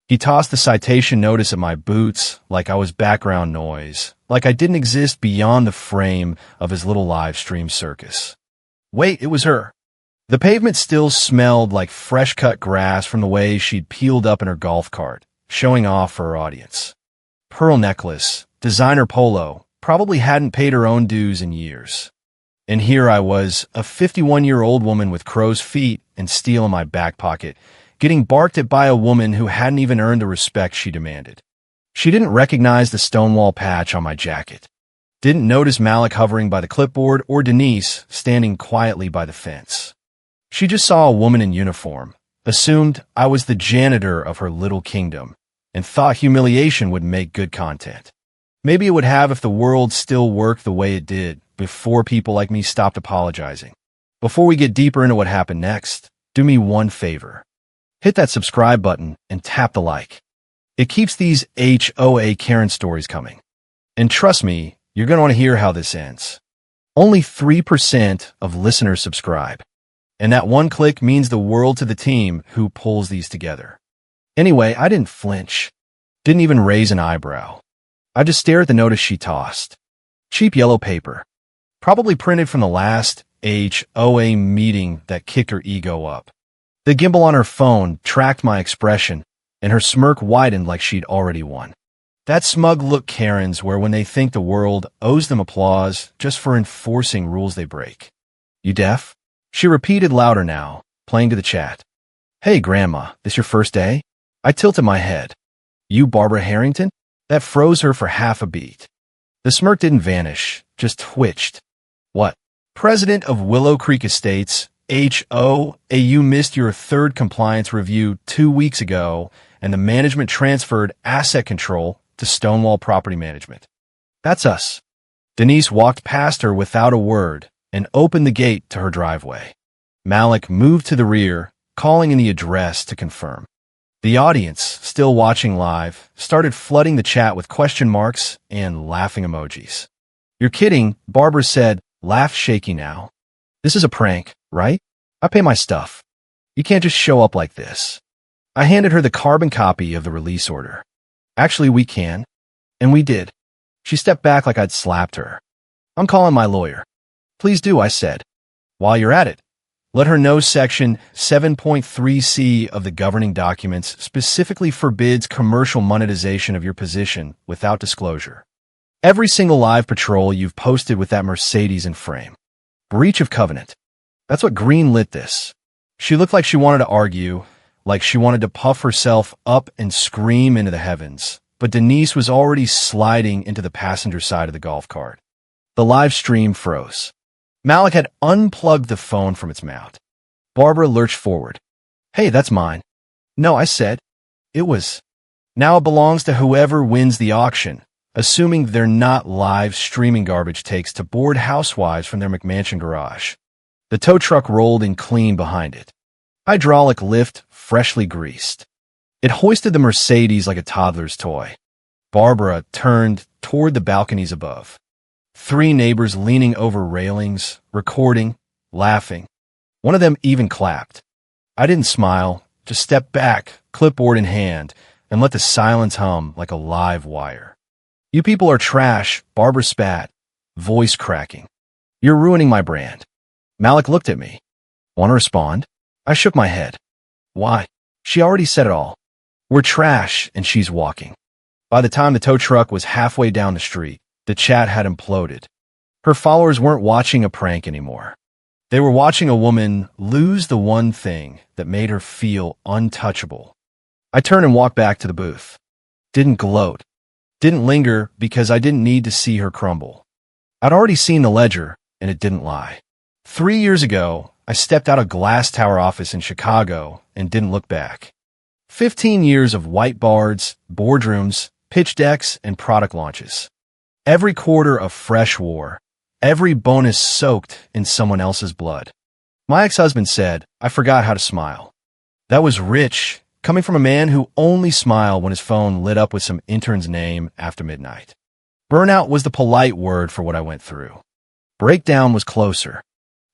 He tossed the citation notice at my boots like I was background noise, like I didn't exist beyond the frame of his little live stream circus. Wait, it was her. The pavement still smelled like fresh-cut grass from the way she'd peeled up in her golf cart, showing off for her audience. Pearl necklace, designer polo, probably hadn't paid her own dues in years. And here I was, a 51-year-old woman with crow's feet and steel in my back pocket, getting barked at by a woman who hadn't even earned the respect she demanded. She didn't recognize the Stonewall patch on my jacket, didn't notice Malik hovering by the clipboard or Denise standing quietly by the fence. She just saw a woman in uniform, assumed I was the janitor of her little kingdom, and thought humiliation would make good content. Maybe it would have if the world still worked the way it did before people like me stopped apologizing. Before we get deeper into what happened next, do me one favor. Hit that subscribe button and tap the like. It keeps these HOA Karen stories coming. And trust me, you're going to want to hear how this ends. Only 3% of listeners subscribe. And that one click means the world to the team who pulls these together. Anyway, I didn't flinch. Didn't even raise an eyebrow. I just stared at the notice she tossed. Cheap yellow paper. Probably printed from the last HOA meeting that kicked her ego up. The gimbal on her phone tracked my expression, and her smirk widened like she'd already won. That smug look Karens where when they think the world owes them applause just for enforcing rules they break. You deaf? She repeated louder now, playing to the chat. Hey, Grandma, this your first day? I tilted my head. You Barbara Harrington? That froze her for half a beat. The smirk didn't vanish, just twitched. What? President of Willow Creek Estates, HOA, you missed your third compliance review 2 weeks ago, and the management transferred asset control to Stonewall Property Management. That's us. Denise walked past her without a word and opened the gate to her driveway. Malik moved to the rear, calling in the address to confirm. The audience, still watching live, started flooding the chat with question marks and laughing emojis. You're kidding, Barbara said, laugh shaky now. This is a prank, right? I pay my stuff. You can't just show up like this. I handed her the carbon copy of the release order. Actually, we can. And we did. She stepped back like I'd slapped her. I'm calling my lawyer. Please do, I said. While you're at it, let her know Section 7.3c of the governing documents specifically forbids commercial monetization of your position without disclosure. Every single live patrol you've posted with that Mercedes in frame. Breach of covenant. That's what greenlit this. She looked like she wanted to argue, like she wanted to puff herself up and scream into the heavens, but Denise was already sliding into the passenger side of the golf cart. The live stream froze. Malik had unplugged the phone from its mount. Barbara lurched forward. Hey, that's mine. No, I said. It was. Now it belongs to whoever wins the auction, assuming they're not live streaming garbage takes to board housewives from their McMansion garage. The tow truck rolled in clean behind it. Hydraulic lift, freshly greased. It hoisted the Mercedes like a toddler's toy. Barbara turned toward the balconies above. 3 neighbors leaning over railings, recording, laughing. One of them even clapped. I didn't smile, just stepped back, clipboard in hand, and let the silence hum like a live wire. You people are trash, Barbara spat, voice cracking. You're ruining my brand. Malik looked at me. Want to respond? I shook my head. Why? She already said it all. We're trash, and she's walking. By the time the tow truck was halfway down the street, the chat had imploded. Her followers weren't watching a prank anymore. They were watching a woman lose the one thing that made her feel untouchable. I turned and walked back to the booth. Didn't gloat. Didn't linger because I didn't need to see her crumble. I'd already seen the ledger, and it didn't lie. 3 years ago, I stepped out of Glass Tower office in Chicago and didn't look back. 15 years of whiteboards, boardrooms, pitch decks, and product launches. Every quarter of fresh war, every bonus soaked in someone else's blood. My ex-husband said, I forgot how to smile. That was rich, coming from a man who only smiled when his phone lit up with some intern's name after midnight. Burnout was the polite word for what I went through. Breakdown was closer.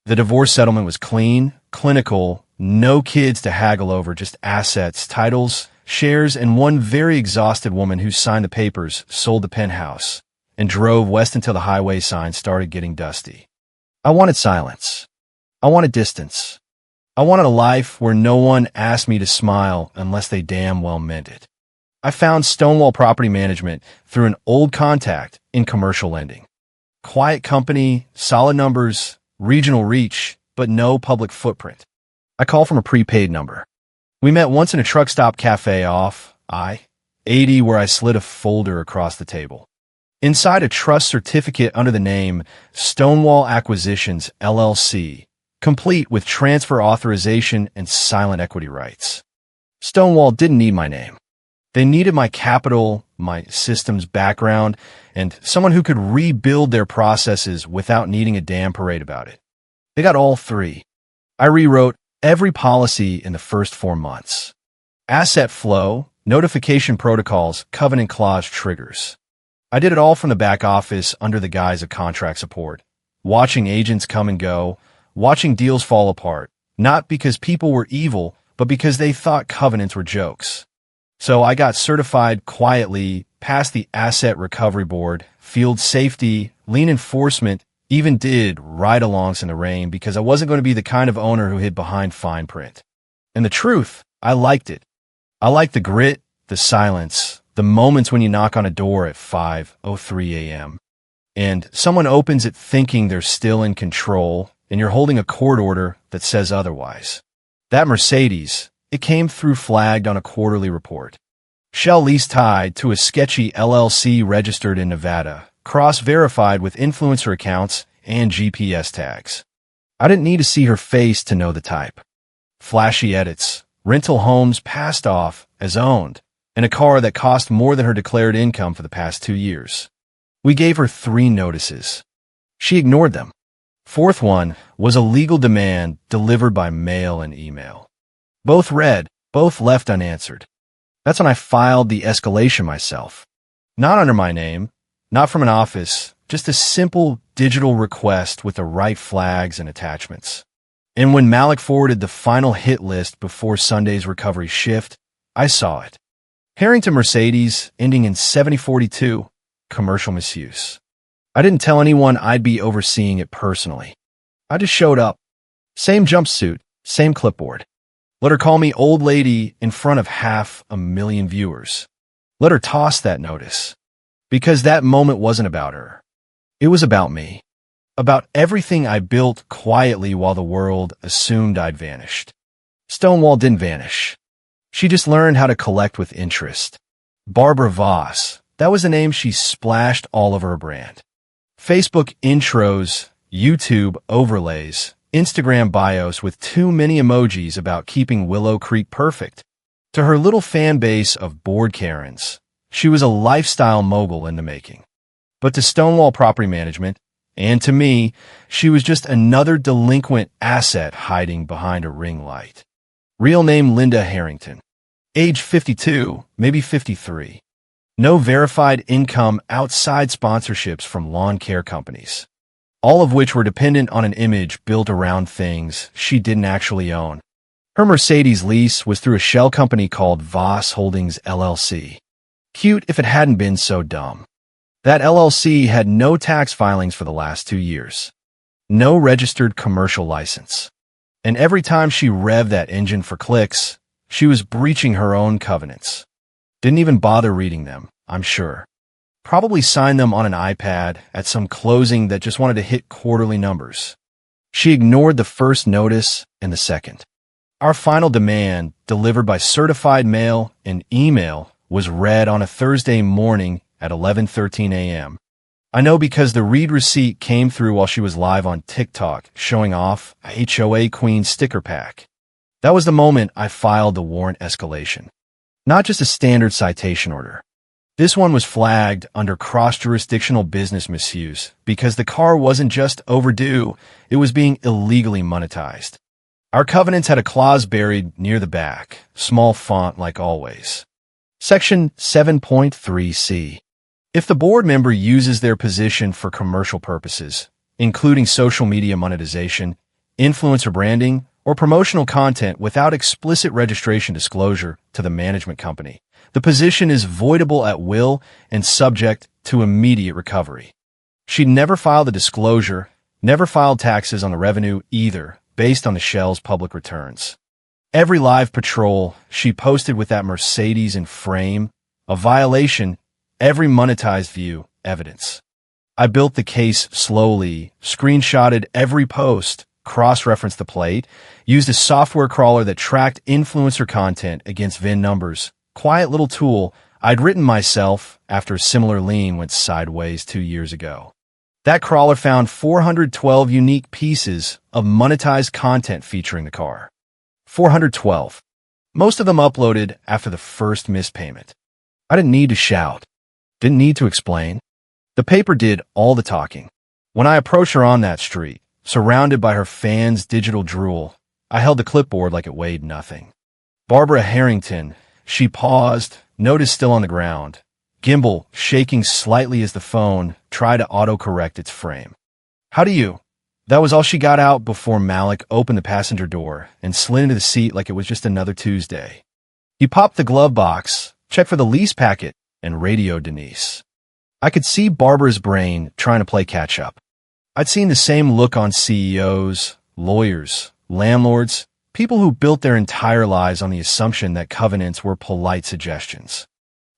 The divorce settlement was clean, clinical, no kids to haggle over, just assets, titles, shares, and one very exhausted woman who signed the papers, sold the penthouse, and drove west until the highway sign started getting dusty. I wanted silence. I wanted distance. I wanted a life where no one asked me to smile unless they damn well meant it. I found Stonewall Property Management through an old contact in commercial lending. Quiet company, solid numbers, regional reach, but no public footprint. I call from a prepaid number. We met once in a truck stop cafe off I-80 where I slid a folder across the table. Inside a trust certificate under the name Stonewall Acquisitions, LLC, complete with transfer authorization and silent equity rights. Stonewall didn't need my name. They needed my capital, my systems background, and someone who could rebuild their processes without needing a damn parade about it. They got all three. I rewrote every policy in the first 4 months. Asset flow, notification protocols, covenant clause triggers. I did it all from the back office under the guise of contract support, watching agents come and go, watching deals fall apart, not because people were evil, but because they thought covenants were jokes. So I got certified quietly, passed the Asset Recovery Board, field safety, lien enforcement, even did ride-alongs in the rain because I wasn't going to be the kind of owner who hid behind fine print. And the truth, I liked it. I liked the grit, the silence, the moments when you knock on a door at 5:03 a.m. and someone opens it thinking they're still in control and you're holding a court order that says otherwise. That Mercedes, it came through flagged on a quarterly report. Shell lease tied to a sketchy LLC registered in Nevada, cross-verified with influencer accounts and GPS tags. I didn't need to see her face to know the type. Flashy edits, rental homes passed off as owned, and a car that cost more than her declared income for the past 2 years. We gave her 3 notices. She ignored them. 4th one was a legal demand delivered by mail and email. Both read, both left unanswered. That's when I filed the escalation myself. Not under my name, not from an office, just a simple digital request with the right flags and attachments. And when Malik forwarded the final hit list before Sunday's recovery shift, I saw it. Harrington Mercedes, ending in 7042, commercial misuse. I didn't tell anyone I'd be overseeing it personally. I just showed up. Same jumpsuit, same clipboard. Let her call me old lady in front of 500,000 viewers. Let her toss that notice. Because that moment wasn't about her. It was about me. About everything I built quietly while the world assumed I'd vanished. Stonewall didn't vanish. She just learned how to collect with interest. Barbara Voss, that was the name she splashed all over her brand. Facebook intros, YouTube overlays, Instagram bios with too many emojis about keeping Willow Creek perfect. To her little fan base of bored Karens, she was a lifestyle mogul in the making. But to Stonewall Property Management, and to me, she was just another delinquent asset hiding behind a ring light. Real name Linda Harrington. Age 52, maybe 53. No verified income outside sponsorships from lawn care companies, all of which were dependent on an image built around things she didn't actually own. Her Mercedes lease was through a shell company called Voss Holdings LLC. Cute if it hadn't been so dumb. That LLC had no tax filings for the last 2 years. No registered commercial license. And every time she revved that engine for clicks, she was breaching her own covenants. Didn't even bother reading them, I'm sure. Probably signed them on an iPad at some closing that just wanted to hit quarterly numbers. She ignored the first notice and the second. Our final demand, delivered by certified mail and email, was read on a Thursday morning at 11:13 a.m. I know because the read receipt came through while she was live on TikTok, showing off a HOA Queen sticker pack. That was the moment I filed the warrant escalation. Not just a standard citation order. This one was flagged under cross-jurisdictional business misuse because the car wasn't just overdue, it was being illegally monetized. Our covenants had a clause buried near the back, small font like always. Section 7.3c. If the board member uses their position for commercial purposes, including social media monetization, influencer branding, or promotional content without explicit registration disclosure to the management company. The position is voidable at will and subject to immediate recovery. She never filed a disclosure, never filed taxes on the revenue either, based on the shell's public returns. Every live patrol she posted with that Mercedes in frame, a violation, every monetized view, evidence. I built the case slowly, screenshotted every post, cross-referenced the plate, used a software crawler that tracked influencer content against VIN numbers. Quiet little tool I'd written myself after a similar lien went sideways 2 years ago. That crawler found 412 unique pieces of monetized content featuring the car. 412. Most of them uploaded after the first missed payment. I didn't need to shout. Didn't need to explain. The paper did all the talking. When I approached her on that street, surrounded by her fans' digital drool, I held the clipboard like it weighed nothing. Barbara Harrington, she paused, notice still on the ground, gimbal shaking slightly as the phone tried to autocorrect its frame. How do you? That was all she got out before Malik opened the passenger door and slid into the seat like it was just another Tuesday. He popped the glove box, checked for the lease packet, and radioed Denise. I could see Barbara's brain trying to play catch-up. I'd seen the same look on CEOs, lawyers, landlords, people who built their entire lives on the assumption that covenants were polite suggestions.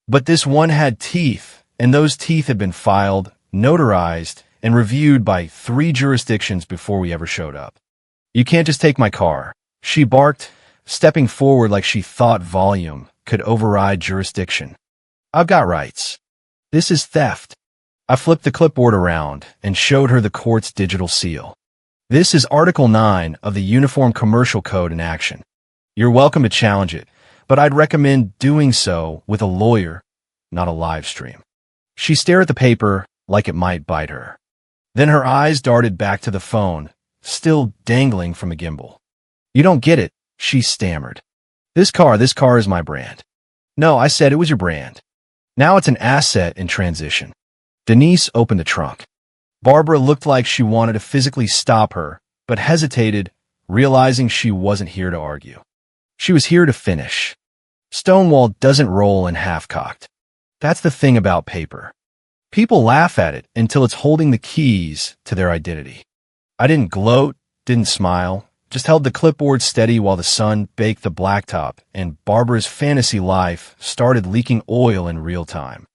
But this one had teeth, and those teeth had been filed, notarized, and reviewed by 3 jurisdictions before we ever showed up. You can't just take my car, she barked, stepping forward like she thought volume could override jurisdiction. I've got rights. This is theft. I flipped the clipboard around and showed her the court's digital seal. This is Article 9 of the Uniform Commercial Code in action. You're welcome to challenge it, but I'd recommend doing so with a lawyer, not a live stream. She stared at the paper like it might bite her. Then her eyes darted back to the phone, still dangling from a gimbal. You don't get it, she stammered. This car is my brand. No, I said it was your brand. Now it's an asset in transition. Denise opened the trunk. Barbara looked like she wanted to physically stop her, but hesitated, realizing she wasn't here to argue. She was here to finish. Stonewall doesn't roll in half-cocked. That's the thing about paper. People laugh at it until it's holding the keys to their identity. I didn't gloat, didn't smile, just held the clipboard steady while the sun baked the blacktop and Barbara's fantasy life started leaking oil in real time.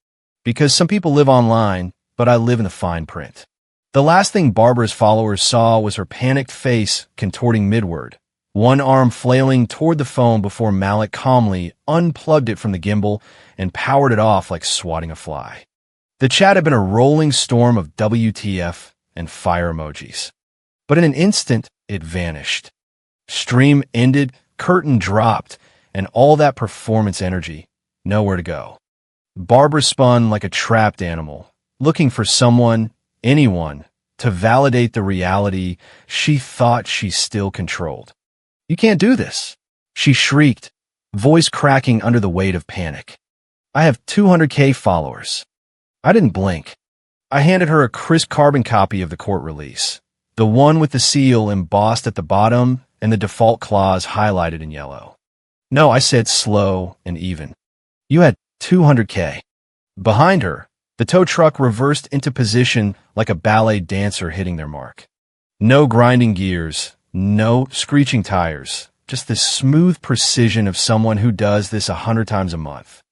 Because some people live online, but I live in the fine print. The last thing Barbara's followers saw was her panicked face contorting midward, one arm flailing toward the phone before Malik calmly unplugged it from the gimbal and powered it off like swatting a fly. The chat had been a rolling storm of WTF and fire emojis. But in an instant, it vanished. Stream ended, curtain dropped, and all that performance energy, nowhere to go. Barbara spun like a trapped animal, looking for someone, anyone, to validate the reality she thought she still controlled. You can't do this, she shrieked, voice cracking under the weight of panic. I have 200K followers. I didn't blink. I handed her a crisp carbon copy of the court release, the one with the seal embossed at the bottom and the default clause highlighted in yellow. No, I said slow and even. You had 200K. Behind her, the tow truck reversed into position like a ballet dancer hitting their mark. No grinding gears, no screeching tires, just the smooth precision of someone who does this 100 times a month.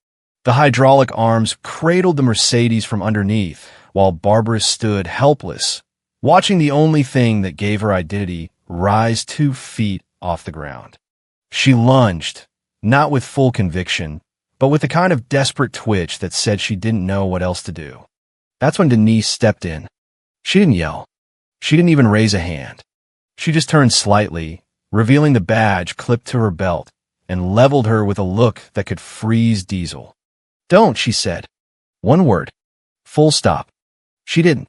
The hydraulic arms cradled the Mercedes from underneath, while Barbara stood helpless, watching the only thing that gave her identity rise 2 feet off the ground. She lunged, not with full conviction, but with the kind of desperate twitch that said she didn't know what else to do. That's when Denise stepped in. She didn't yell. She didn't even raise a hand. She just turned slightly, revealing the badge clipped to her belt, and leveled her with a look that could freeze Diesel. Don't, she said. One word. Full stop. She didn't.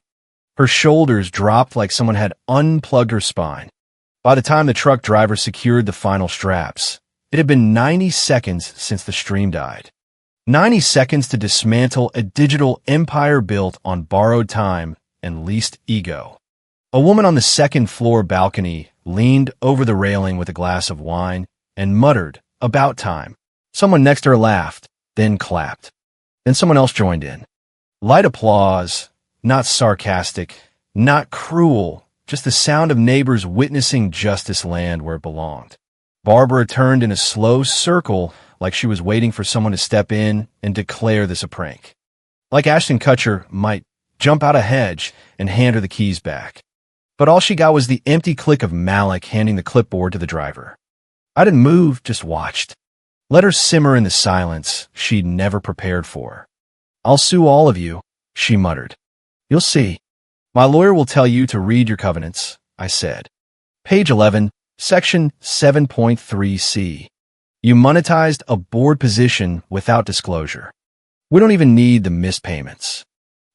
Her shoulders dropped like someone had unplugged her spine. By the time the truck driver secured the final straps, it had been 90 seconds since the stream died. 90 seconds to dismantle a digital empire built on borrowed time and leased ego. A woman on the second floor balcony leaned over the railing with a glass of wine, and muttered, "About time." Someone next to her laughed, then clapped. Then someone else joined in. Light applause, not sarcastic, not cruel, just the sound of neighbors witnessing justice land where it belonged. Barbara turned in a slow circle like she was waiting for someone to step in and declare this a prank. Like Ashton Kutcher might jump out a hedge and hand her the keys back. But all she got was the empty click of Malik handing the clipboard to the driver. I didn't move, just watched. Let her simmer in the silence she'd never prepared for. "I'll sue all of you," she muttered. "You'll see. My lawyer will tell you to read your covenants," I said. Page 11, Section 7.3c. You monetized a board position without disclosure. We don't even need the missed payments.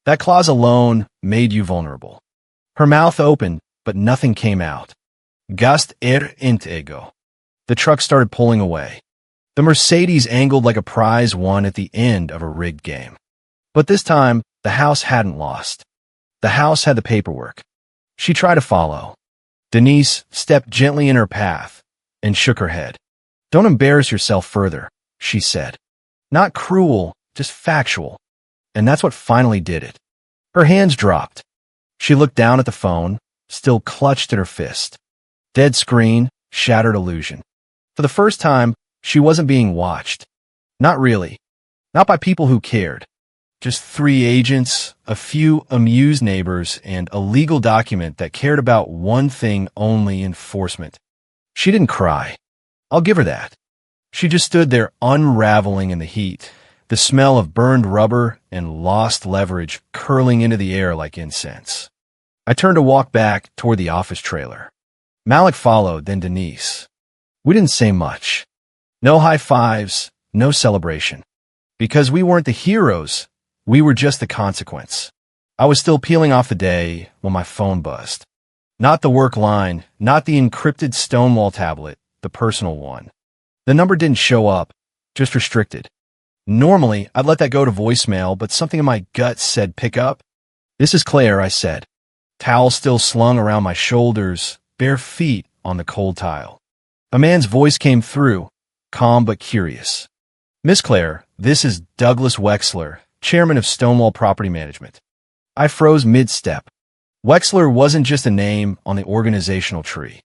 That clause alone made you vulnerable. Her mouth opened, but nothing came out. Gast inte ego. The truck started pulling away. The Mercedes angled like a prize won at the end of a rigged game. But this time, the house hadn't lost. The house had the paperwork. She tried to follow. Denise stepped gently in her path and shook her head. "Don't embarrass yourself further," she said. Not cruel, just factual. And that's what finally did it. Her hands dropped. She looked down at the phone, still clutched in her fist. Dead screen, shattered illusion. For the first time, she wasn't being watched. Not really. Not by people who cared. Just 3 agents, a few amused neighbors, and a legal document that cared about one thing only: enforcement. She didn't cry. I'll give her that. She just stood there unraveling in the heat, the smell of burned rubber and lost leverage curling into the air like incense. I turned to walk back toward the office trailer. Malik followed, then Denise. We didn't say much. No high fives, no celebration. Because we weren't the heroes, we were just the consequence. I was still peeling off the day when my phone buzzed. Not the work line, not the encrypted Stonewall tablet, the personal one. The number didn't show up, just restricted. Normally, I'd let that go to voicemail, but something in my gut said pick up. "This is Claire," I said. Towel still slung around my shoulders, bare feet on the cold tile. A man's voice came through, calm but curious. "Miss Claire, this is Douglas Wexler, chairman of Stonewall Property Management." I froze mid-step. Wexler wasn't just a name on the organizational tree.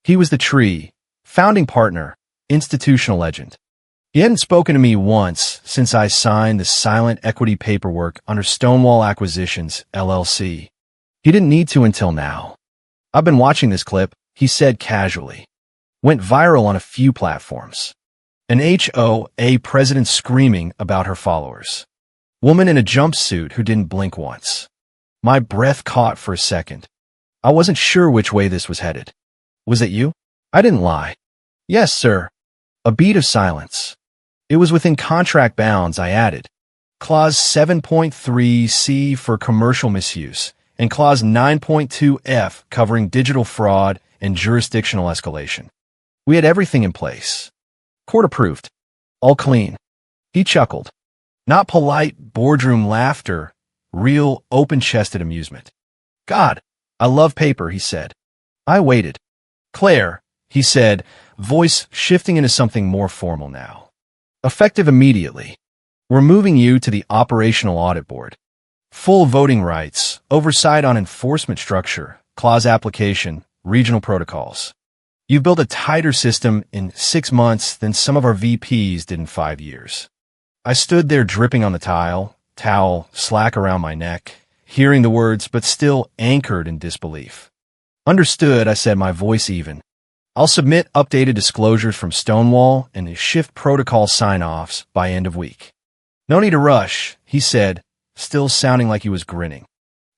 He was the tree, founding partner, institutional legend. He hadn't spoken to me once since I signed the silent equity paperwork under Stonewall Acquisitions, LLC. He didn't need to until now. "I've been watching this clip," he said casually. Went viral on a few platforms. An HOA president screaming about her followers. Woman in a jumpsuit who didn't blink once. My breath caught for a second. I wasn't sure which way this was headed. "Was it you?" I didn't lie. "Yes, sir." A beat of silence. It was within contract bounds, I added. Clause 7.3c for commercial misuse, and Clause 9.2f covering digital fraud and jurisdictional escalation. We had everything in place. Court approved. All clean. He chuckled. Not polite boardroom laughter, real open-chested amusement. "God, I love paper," he said. I waited. "Claire," he said, voice shifting into something more formal now. "Effective immediately. We're moving you to the Operational Audit Board. Full voting rights, oversight on enforcement structure, clause application, regional protocols. You've built a tighter system in 6 months than some of our VPs did in 5 years." I stood there dripping on the towel slack around my neck, hearing the words but still anchored in disbelief. "Understood," I said, my voice even. "I'll submit updated disclosures from Stonewall and the shift protocol sign-offs by end of week." "No need to rush," he said, still sounding like he was grinning.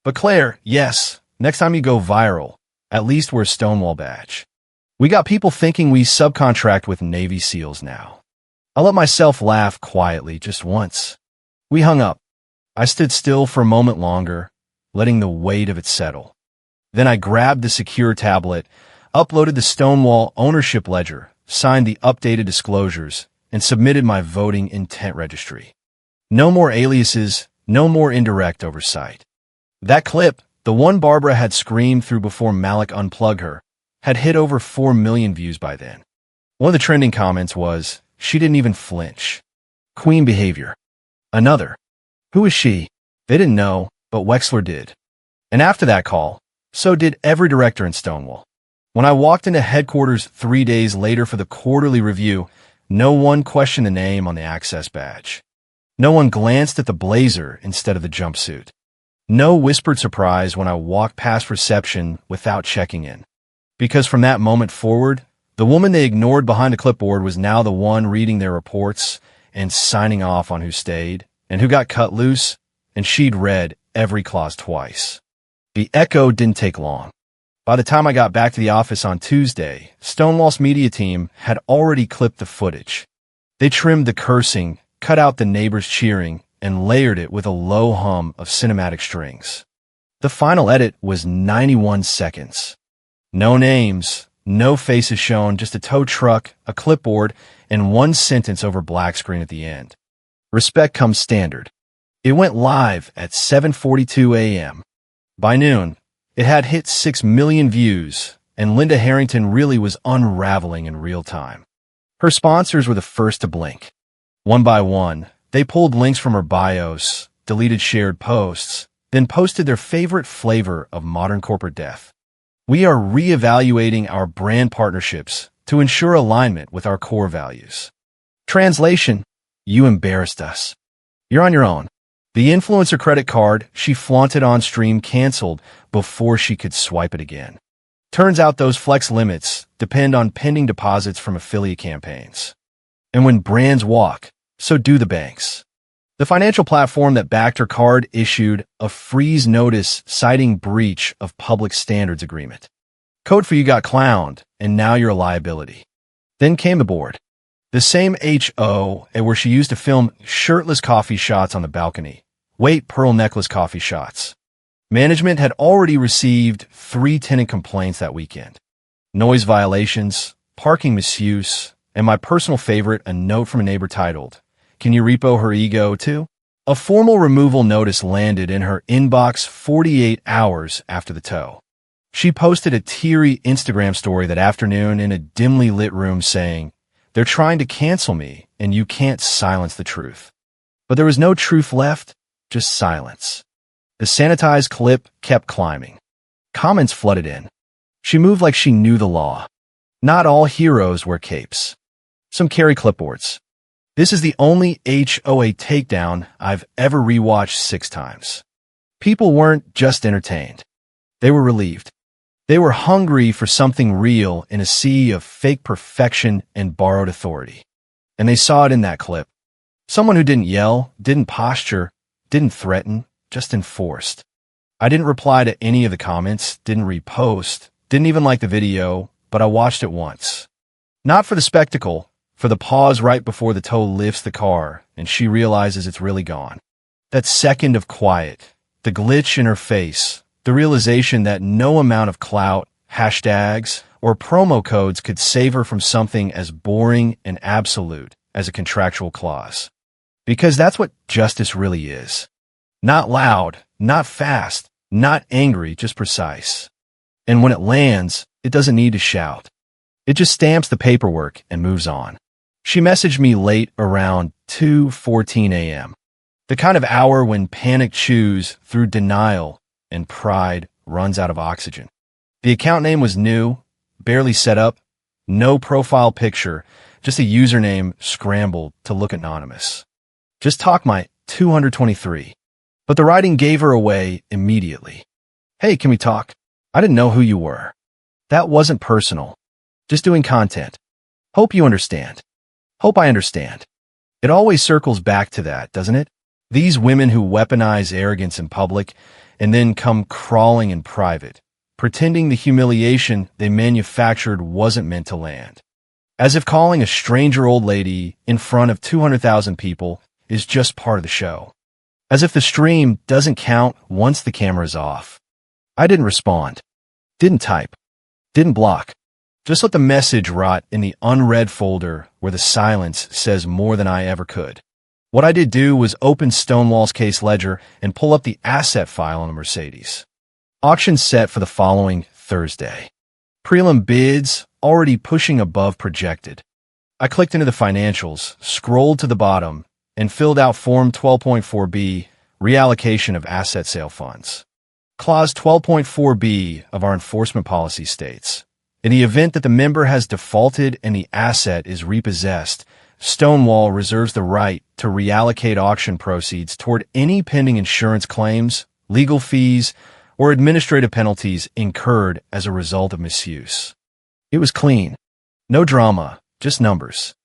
"But Claire, yes, next time you go viral, at least wear a Stonewall badge. We got people thinking we subcontract with Navy SEALs now." I let myself laugh quietly just once. We hung up. I stood still for a moment longer, letting the weight of it settle. Then I grabbed the secure tablet, uploaded the Stonewall ownership ledger, signed the updated disclosures, and submitted my voting intent registry. No more aliases, no more indirect oversight. That clip, the one Barbara had screamed through before Malik unplugged her, had hit over 4 million views by then. One of the trending comments was, "She didn't even flinch. Queen behavior." Another, "Who is she?" They didn't know, but Wexler did. And after that call, so did every director in Stonewall. When I walked into headquarters 3 days later for the quarterly review, no one questioned the name on the access badge. No one glanced at the blazer instead of the jumpsuit. No whispered surprise when I walked past reception without checking in. Because from that moment forward, the woman they ignored behind the clipboard was now the one reading their reports and signing off on who stayed and who got cut loose, and she'd read every clause twice. The echo didn't take long. By the time I got back to the office on Tuesday, Stonewall's media team had already clipped the footage. They trimmed the cursing, cut out the neighbors cheering, and layered it with a low hum of cinematic strings. The final edit was 91 seconds. No names, no faces shown, just a tow truck, a clipboard, and one sentence over black screen at the end. Respect comes standard. It went live at 7:42 a.m. By noon, it had hit 6 million views, and Linda Harrington really was unraveling in real time. Her sponsors were the first to blink. One by one, they pulled links from her bios, deleted shared posts, then posted their favorite flavor of modern corporate death. We are reevaluating our brand partnerships to ensure alignment with our core values. Translation: you embarrassed us. You're on your own. The influencer credit card she flaunted on stream canceled before she could swipe it again. Turns out those flex limits depend on pending deposits from affiliate campaigns. And when brands walk, so do the banks. The financial platform that backed her card issued a freeze notice citing breach of public standards agreement. Code for you got clowned, and now you're a liability. Then came the board. The same HOA where she used to film shirtless coffee shots on the balcony. Wait, pearl necklace coffee shots. Management had already received 3 tenant complaints that weekend. Noise violations, parking misuse, and my personal favorite, a note from a neighbor titled, "Can you repo her ego too?" A formal removal notice landed in her inbox 48 hours after the tow. She posted a teary Instagram story that afternoon in a dimly lit room saying, "They're trying to cancel me, and you can't silence the truth." But there was no truth left, just silence. The sanitized clip kept climbing. Comments flooded in. She moved like she knew the law. Not all heroes wear capes. Some carry clipboards. This is the only HOA takedown I've ever rewatched 6 times. People weren't just entertained. They were relieved. They were hungry for something real in a sea of fake perfection and borrowed authority. And they saw it in that clip. Someone who didn't yell, didn't posture, didn't threaten, just enforced. I didn't reply to any of the comments, didn't repost, didn't even like the video, but I watched it once. Not for the spectacle, for the pause right before the tow lifts the car and she realizes it's really gone. That second of quiet, the glitch in her face, the realization that no amount of clout, hashtags, or promo codes could save her from something as boring and absolute as a contractual clause. Because that's what justice really is. Not loud, not fast, not angry, just precise. And when it lands, it doesn't need to shout. It just stamps the paperwork and moves on. She messaged me late around 2:14 a.m. The kind of hour when panic chews through denial and pride runs out of oxygen. The account name was new, barely set up, no profile picture, just a username scrambled to look anonymous. Just talk my 223. But the writing gave her away immediately. "Hey, can we talk? I didn't know who you were. That wasn't personal. Just doing content. Hope you understand. Hope I understand." It always circles back to that, doesn't it? These women who weaponize arrogance in public and then come crawling in private, pretending the humiliation they manufactured wasn't meant to land. As if calling a stranger old lady in front of 200,000 people is just part of the show. As if the stream doesn't count once the camera's off. I didn't respond. Didn't type. Didn't block. Just let the message rot in the unread folder where the silence says more than I ever could. What I did do was open Stonewall's case ledger and pull up the asset file on the Mercedes. Auction set for the following Thursday. Prelim bids already pushing above projected. I clicked into the financials, scrolled to the bottom, and filled out Form 12.4B, reallocation of asset sale funds. Clause 12.4B of our enforcement policy states, in the event that the member has defaulted and the asset is repossessed, Stonewall reserves the right to reallocate auction proceeds toward any pending insurance claims, legal fees, or administrative penalties incurred as a result of misuse. It was clean. No drama, just numbers.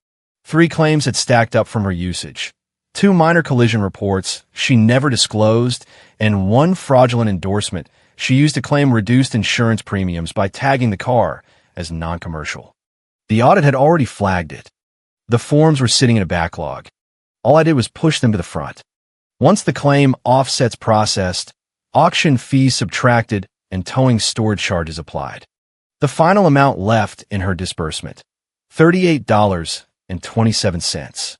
3 claims had stacked up from her usage. 2 minor collision reports she never disclosed, and 1 fraudulent endorsement she used to claim reduced insurance premiums by tagging the car as non-commercial. The audit had already flagged it. The forms were sitting in a backlog. All I did was push them to the front. Once the claim offsets processed, auction fees subtracted, and towing storage charges applied. The final amount left in her disbursement, $38.27.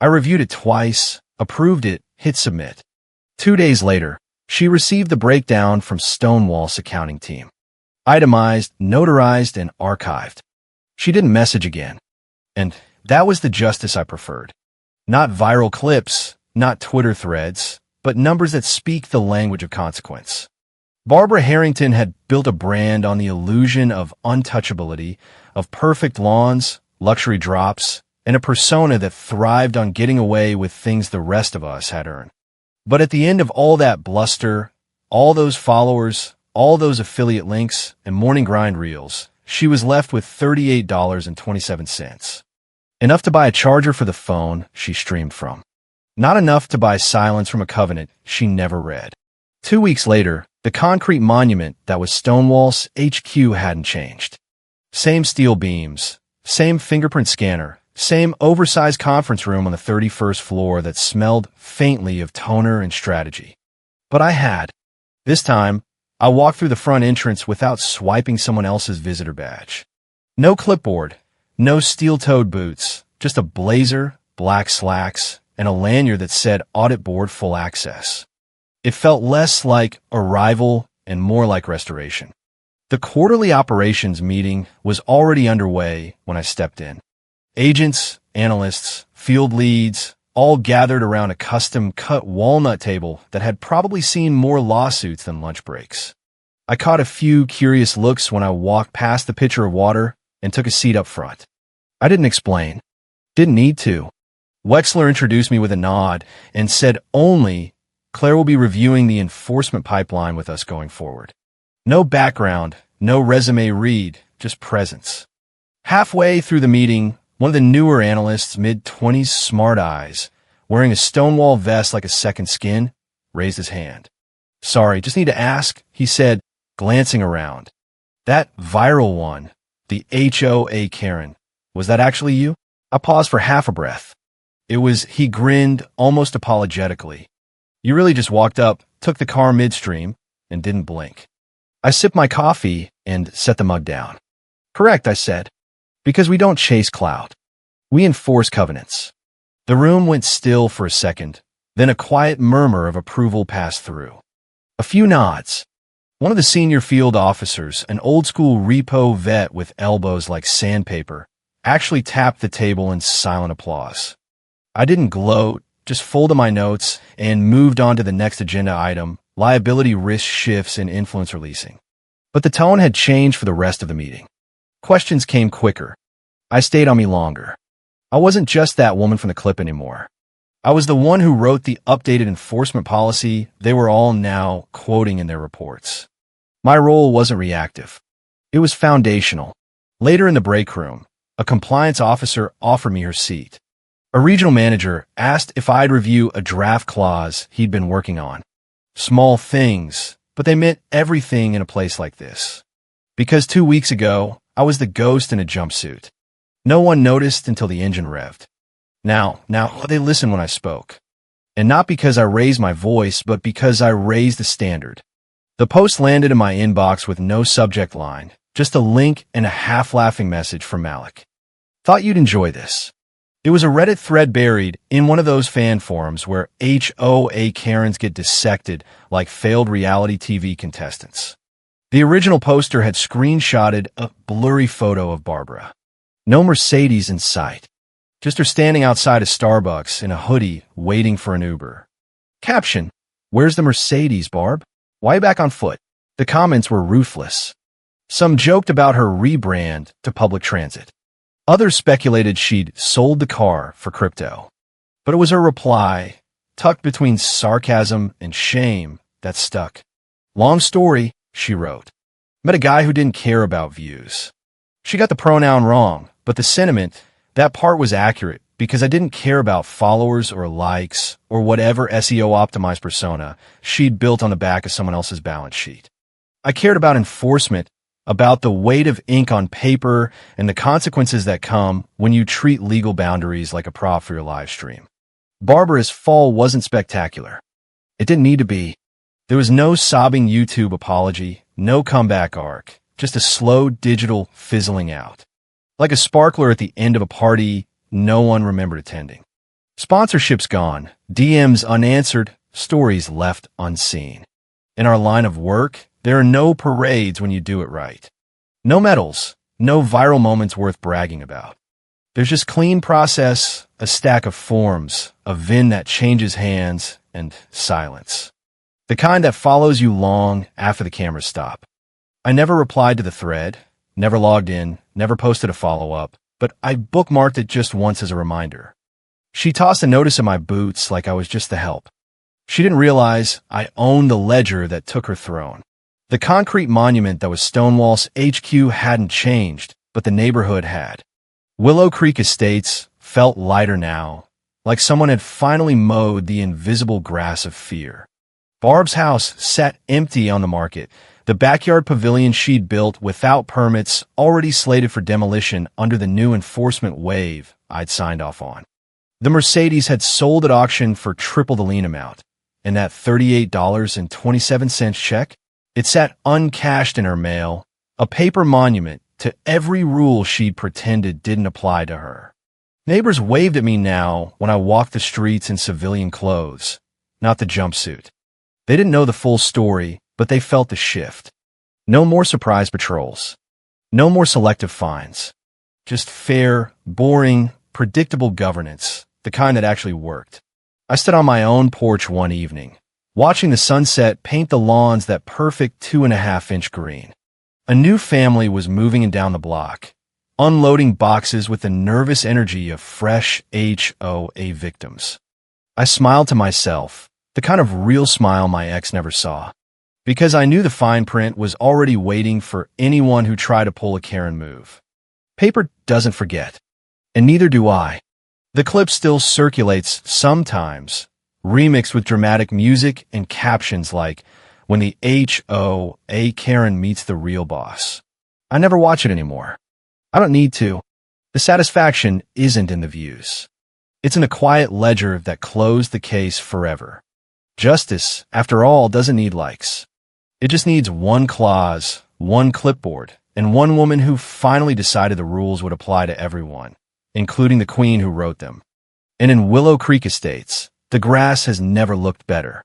I reviewed it twice, approved it, hit submit. 2 days later, she received the breakdown from Stonewall's accounting team. Itemized, notarized, and archived. She didn't message again. And that was the justice I preferred. Not viral clips, not Twitter threads, but numbers that speak the language of consequence. Barbara Harrington had built a brand on the illusion of untouchability, of perfect lawns, luxury drops, and a persona that thrived on getting away with things the rest of us had earned. But at the end of all that bluster, all those followers, all those affiliate links, and morning grind reels, she was left with $38.27. Enough to buy a charger for the phone she streamed from. Not enough to buy silence from a covenant she never read. 2 weeks later, the concrete monument that was Stonewall's HQ hadn't changed. Same steel beams, same fingerprint scanner, same oversized conference room on the 31st floor that smelled faintly of toner and strategy. But I had. This time, I walked through the front entrance without swiping someone else's visitor badge. No clipboard, no steel-toed boots, just a blazer, black slacks, and a lanyard that said Audit Board Full Access. It felt less like arrival and more like restoration. The quarterly operations meeting was already underway when I stepped in. Agents, analysts, field leads, all gathered around a custom-cut walnut table that had probably seen more lawsuits than lunch breaks. I caught a few curious looks when I walked past the pitcher of water and took a seat up front. I didn't explain. Didn't need to. Wexler introduced me with a nod and said only Claire will be reviewing the enforcement pipeline with us going forward. No background, no resume read, just presence. Halfway through the meeting, one of the newer analysts, mid-20s, smart eyes, wearing a Stonewall vest like a second skin, raised his hand. Sorry, just need to ask, he said, glancing around. That viral one, the HOA Karen, was that actually you? I paused for half a breath. He grinned almost apologetically. You really just walked up, took the car midstream, and didn't blink. I sipped my coffee and set the mug down. Correct, I said. Because we don't chase clout. We enforce covenants. The room went still for a second, then a quiet murmur of approval passed through. A few nods. One of the senior field officers, an old-school repo vet with elbows like sandpaper, actually tapped the table in silent applause. I didn't gloat, just folded my notes and moved on to the next agenda item, liability risk shifts in influencer leasing. But the tone had changed for the rest of the meeting. Questions came quicker. I stayed on me longer. I wasn't just that woman from the clip anymore. I was the one who wrote the updated enforcement policy they were all now quoting in their reports. My role wasn't reactive. It was foundational. Later in the break room, a compliance officer offered me her seat. A regional manager asked if I'd review a draft clause he'd been working on. Small things, but they meant everything in a place like this. Because 2 weeks ago, I was the ghost in a jumpsuit. No one noticed until the engine revved. Now, they listened when I spoke. And not because I raised my voice, but because I raised the standard. The post landed in my inbox with no subject line, just a link and a half-laughing message from Malik. Thought you'd enjoy this. It was a Reddit thread buried in one of those fan forums where HOA Karens get dissected like failed reality TV contestants. The original poster had screenshotted a blurry photo of Barbara. No Mercedes in sight. Just her standing outside a Starbucks in a hoodie waiting for an Uber. Caption: "Where's the Mercedes, Barb? Why back on foot?" The comments were ruthless. Some joked about her rebrand to public transit. Others speculated she'd sold the car for crypto. But it was her reply, tucked between sarcasm and shame, that stuck. "Long story," she wrote. "Met a guy who didn't care about views." She got the pronoun wrong, but the sentiment, that part was accurate because I didn't care about followers or likes or whatever SEO-optimized persona she'd built on the back of someone else's balance sheet. I cared about enforcement, about the weight of ink on paper and the consequences that come when you treat legal boundaries like a prop for your live stream. Barbara's fall wasn't spectacular. It didn't need to be. There was no sobbing YouTube apology, no comeback arc, just a slow digital fizzling out. Like a sparkler at the end of a party no one remembered attending. Sponsorships gone, DMs unanswered, stories left unseen. In our line of work, there are no parades when you do it right. No medals, no viral moments worth bragging about. There's just clean process, a stack of forms, a VIN that changes hands, and silence. The kind that follows you long after the cameras stop. I never replied to the thread, never logged in, never posted a follow-up, but I bookmarked it just once as a reminder. She tossed a notice in my boots like I was just the help. She didn't realize I owned the ledger that took her throne. The concrete monument that was Stonewall's HQ hadn't changed, but the neighborhood had. Willow Creek Estates felt lighter now, like someone had finally mowed the invisible grass of fear. Barb's house sat empty on the market, the backyard pavilion she'd built without permits already slated for demolition under the new enforcement wave I'd signed off on. The Mercedes had sold at auction for triple the lien amount, and that $38.27 check, it sat uncashed in her mail, a paper monument to every rule she'd pretended didn't apply to her. Neighbors waved at me now when I walked the streets in civilian clothes, not the jumpsuit. They didn't know the full story, but they felt the shift. No more surprise patrols. No more selective fines. Just fair, boring, predictable governance, the kind that actually worked. I stood on my own porch one evening, watching the sunset paint the lawns that perfect 2.5-inch green. A new family was moving in down the block, unloading boxes with the nervous energy of fresh HOA victims. I smiled to myself, the kind of real smile my ex never saw, because I knew the fine print was already waiting for anyone who tried to pull a Karen move. Paper doesn't forget, and neither do I. The clip still circulates sometimes, remixed with dramatic music and captions like, "When the HOA Karen meets the real boss." I never watch it anymore. I don't need to. The satisfaction isn't in the views. It's in a quiet ledger that closed the case forever. Justice, after all, doesn't need likes. It just needs one clause, one clipboard, and one woman who finally decided the rules would apply to everyone, including the queen who wrote them. And in Willow Creek Estates, the grass has never looked better.